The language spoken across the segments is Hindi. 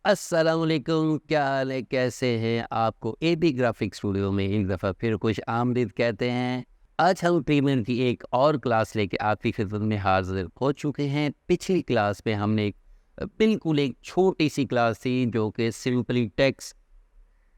अस्सलामुअलैकुम, क्या हाल है, कैसे हैं? आपको एबी ग्राफिक्स स्टूडियो में एक दफ़ा फिर खुश आमदीद कहते हैं। आज हम प्रीमियर की एक और क्लास लेके आपकी खिदमत में हाज़िर हो चुके हैं। पिछली क्लास में हमने बिल्कुल एक छोटी-सी क्लास थी जो कि सिंपली टेक्स्ट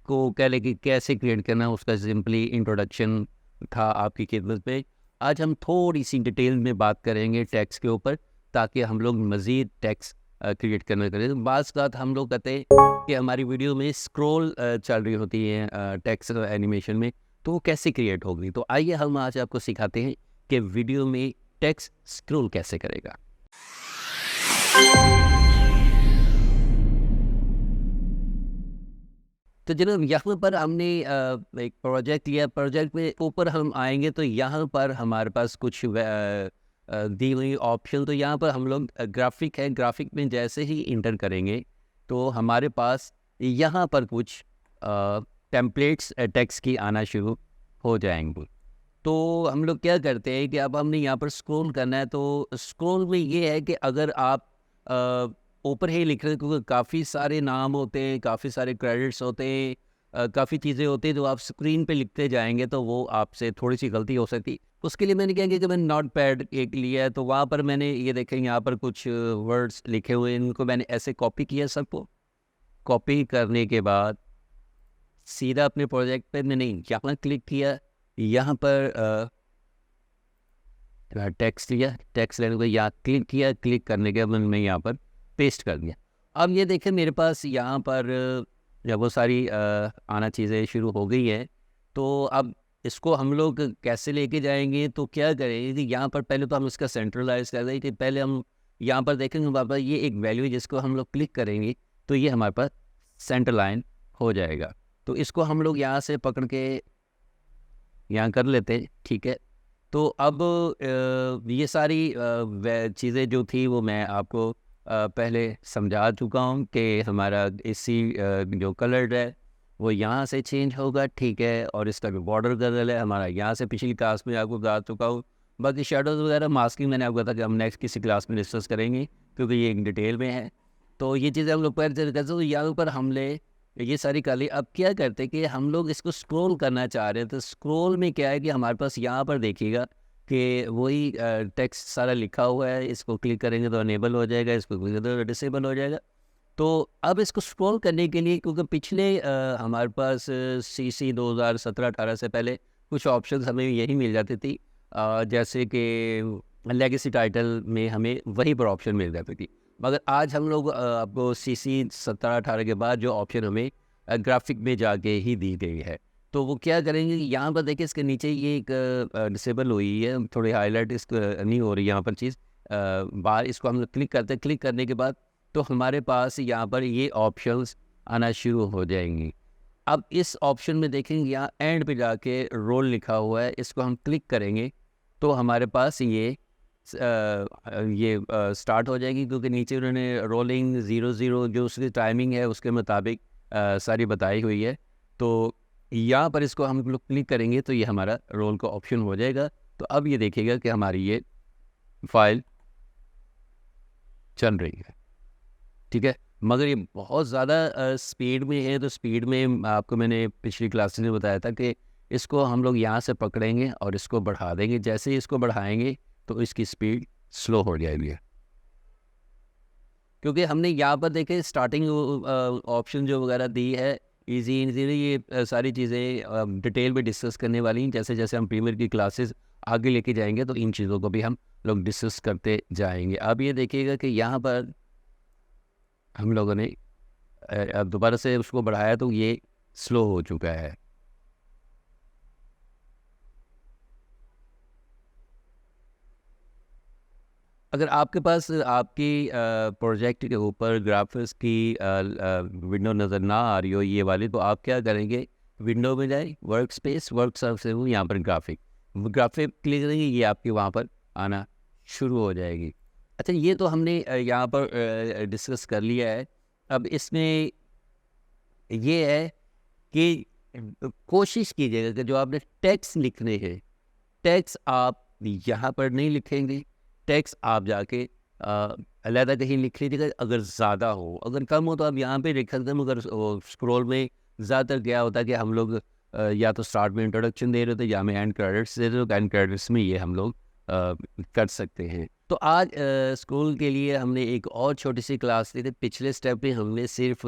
को कह लें कि कैसे क्रिएट करना, उसका सिंपली इंट्रोडक्शन था आपकी खिदमत में। आज हम थोड़ी-सी डिटेल में बात करेंगे टेक्स्ट के ऊपर, ताकि हम लोग मज़ीद टेक्स्ट क्रिएट करना करें। तो बाज़ बात हम लोग कहते हैं कि हमारी वीडियो में स्क्रॉल चल रही होती है टेक्स्ट एनिमेशन में, तो वो कैसे क्रिएट होगी। तो आइए हम आज आपको सिखाते हैं कि वीडियो में टेक्स्ट स्क्रॉल कैसे करेगा। तो जनाब यहाँ पर हमने एक प्रोजेक्ट लिया। प्रोजेक्ट में ऊपर हम आएंगे तो यहाँ पर हमारे पास कुछ दी हुई ऑप्शन। तो यहाँ पर हम लोग ग्राफिक है, ग्राफिक में जैसे ही इंटर करेंगे तो हमारे पास यहाँ पर कुछ टेम्पलेट्स टेक्स्ट की आना शुरू हो जाएंगे। तो हम लोग क्या करते हैं कि अब हमने यहाँ पर स्क्रॉल करना है। तो स्क्रॉल में ये है कि अगर आप ऊपर ही लिख रहे हैं, क्योंकि काफ़ी सारे नाम होते हैं, काफ़ी सारे क्रेडिट्स होते हैं, काफ़ी चीज़ें होती हैं, जो आप स्क्रीन पे लिखते जाएंगे तो वो आपसे थोड़ी सी गलती हो सकती। उसके लिए मैंने क्या किया कि मैंने नोट पैड एक लिया है, तो वहाँ पर मैंने ये देखें, यहाँ पर कुछ वर्ड्स लिखे हुए हैं, इनको मैंने ऐसे कॉपी किया। सबको कॉपी करने के बाद सीधा अपने प्रोजेक्ट पे मैंने यहाँ क्लिक किया। यहाँ पर टेक्स्ट लिया, टेक्स्ट लेने को यहाँ क्लिक किया, क्लिक करने के बाद मैंने यहाँ पर पेस्ट कर दिया। अब ये देखें मेरे पास यहाँ पर जब वो सारी आना चीज़ें शुरू हो गई है। तो अब इसको हम लोग कैसे लेके जाएंगे, तो क्या करेंगे कि यहाँ पर पहले तो हम इसका सेंट्रलाइज कर दें कि पहले हम यहाँ पर देखेंगे हमारे पास ये एक वैल्यू जिसको हम लोग क्लिक करेंगे तो ये हमारे पास सेंटर लाइन हो जाएगा। तो इसको हम लोग यहाँ से पकड़ के यहाँ कर लेते हैं, ठीक है। तो अब ये सारी चीज़ें जो थी वो मैं आपको पहले समझा चुका हूँ कि हमारा इसी जो कलर है वो यहाँ से चेंज होगा, ठीक है। और इसका जो बॉर्डर कलर है हमारा यहाँ से पिछली क्लास में आपको बता चुका हूँ। बाकी शेडोज़ वगैरह मास्किंग मैंने आपको बताया कि हम नेक्स्ट किसी क्लास में डिस्कस करेंगे, क्योंकि ये एक डिटेल में है। तो ये चीज़ें हम लोग पहले करते हैं। तो यहाँ पर हमने ये सारी कर ली। अब क्या करते हैं कि हम लोग इसको स्क्रॉल करना चाह रहे हैं। तो स्क्रॉल में क्या है कि हमारे पास यहाँ पर देखिएगा कि वही टेक्स्ट सारा लिखा हुआ है। इसको क्लिक करेंगे तो अनेबल हो जाएगा, इसको क्लिक करेंगे तो डिसेबल हो जाएगा। तो अब इसको स्क्रॉल करने के लिए, क्योंकि पिछले हमारे पास CC 2017-18 से पहले कुछ ऑप्शंस हमें यही मिल जाती थी, जैसे कि लेगेसी टाइटल में हमें वही पर ऑप्शन मिल जाती थी। मगर आज हम लोग आपको CC 17-18 के बाद जो ऑप्शन हमें ग्राफिक में जाके ही दी गई है। तो वो क्या करेंगे, यहाँ पर देखिए इसके नीचे ये एक डिसेबल हुई है, थोड़ी हाईलाइट इसको नहीं हो रही यहाँ पर चीज़ बाहर। इसको हम क्लिक करते हैं, क्लिक करने के बाद तो हमारे पास यहाँ पर ये ऑप्शंस आना शुरू हो जाएंगी। अब इस ऑप्शन में देखेंगे यहाँ एंड पे जाके रोल लिखा हुआ है, इसको हम क्लिक करेंगे तो हमारे पास ये स्टार्ट हो जाएगी, क्योंकि नीचे उन्होंने रोलिंग 00 जो उसकी टाइमिंग है उसके मुताबिक सारी बताई हुई है। तो यहाँ पर इसको हम लोग क्लिक करेंगे तो ये हमारा रोल का ऑप्शन हो जाएगा। तो अब ये देखिएगा कि हमारी ये फाइल चल रही है, ठीक है। मगर ये बहुत ज़्यादा स्पीड में है। तो स्पीड में आपको मैंने पिछली क्लास में बताया था कि इसको हम लोग यहाँ से पकड़ेंगे और इसको बढ़ा देंगे। जैसे ही इसको बढ़ाएंगे तो इसकी स्पीड स्लो हो जाएगी, क्योंकि हमने यहाँ पर देखे स्टार्टिंग ऑप्शन जो वगैरह दी है इजी इजी। ये सारी चीज़ें डिटेल में डिस्कस करने वाली हैं। जैसे जैसे हम प्रीमियर की क्लासेस आगे लेके जाएंगे तो इन चीज़ों को भी हम लोग डिस्कस करते जाएंगे। अब ये देखिएगा कि यहाँ पर हम लोगों ने अब दोबारा से उसको बढ़ाया तो ये स्लो हो चुका है। अगर आपके पास आपकी प्रोजेक्ट के ऊपर ग्राफिक्स की विंडो नज़र ना आ रही हो ये वाली, तो आप क्या करेंगे, विंडो में जाए, वर्क स्पेस, वर्क सर्फ हो, यहाँ पर ग्राफिक ग्राफिक क्लिक करेंगे, ये आपके वहाँ पर आना शुरू हो जाएगी। अच्छा, ये तो हमने यहाँ पर डिस्कस कर लिया है। अब इसमें ये है कि कोशिश कीजिएगा कि जो आपने टेक्स्ट लिखने हैं, टेक्स्ट आप यहाँ पर नहीं लिखेंगे। टेक्स्ट आप जाके अलहदा कहीं लिख लीजिएगा, अगर ज़्यादा हो, अगर कम हो तो आप यहाँ पे लिख सकते हैं, मगर स्क्रॉल में ज़्यादातर क्या होता है कि हम लोग या तो स्टार्ट में इंट्रोडक्शन दे रहे थे या में एंड क्रेडिट्स दे रहे थे, तो एंड क्रेडिट्स में ये हम लोग कर सकते हैं। तो आज स्कूल के लिए हमने एक और छोटी सी क्लास ली थी। पिछले स्टेप में हमने सिर्फ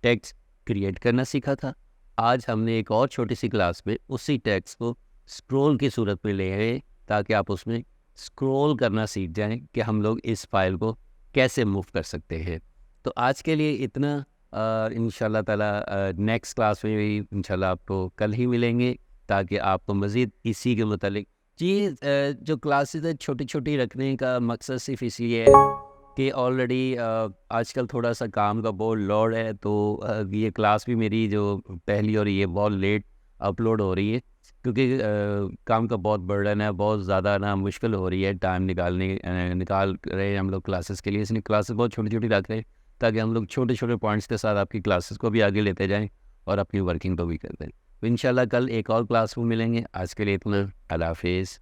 टेक्स्ट क्रिएट करना सीखा था। आज हमने एक और छोटी सी क्लास में उसी टेक्स्ट को स्क्रॉल की सूरत में ले आए, ताकि आप उसमें स्क्रॉल करना सीख जाएं कि हम लोग इस फाइल को कैसे मूव कर सकते हैं। तो आज के लिए इतना। इंशाल्लाह ताला नेक्स्ट क्लास में भी इंशाल्लाह आपको कल ही मिलेंगे, ताकि आपको मज़ीद इसी के मुतालिक जी जो क्लासेस है छोटी छोटी रखने का मकसद सिर्फ इसलिए है कि ऑलरेडी आजकल थोड़ा सा काम का बहुत लोड है, तो ये क्लास भी मेरी जो पहली और ये बहुत लेट अपलोड हो रही है, क्योंकि काम का बहुत बर्डन है, बहुत ज़्यादा ना मुश्किल हो रही है टाइम निकाल रहे हैं हम लोग क्लासेस के लिए, इसलिए क्लासेस बहुत छोटी छोटी रख रहे हैं, ताकि हम लोग छोटे छोटे पॉइंट्स के साथ आपकी क्लासेस को भी आगे लेते जाएं और अपनी वर्किंग को भी करते हैं। तो इंशाल्लाह कल एक और क्लास में मिलेंगे। आज के लिए इतना। अल्लाह हाफिज़।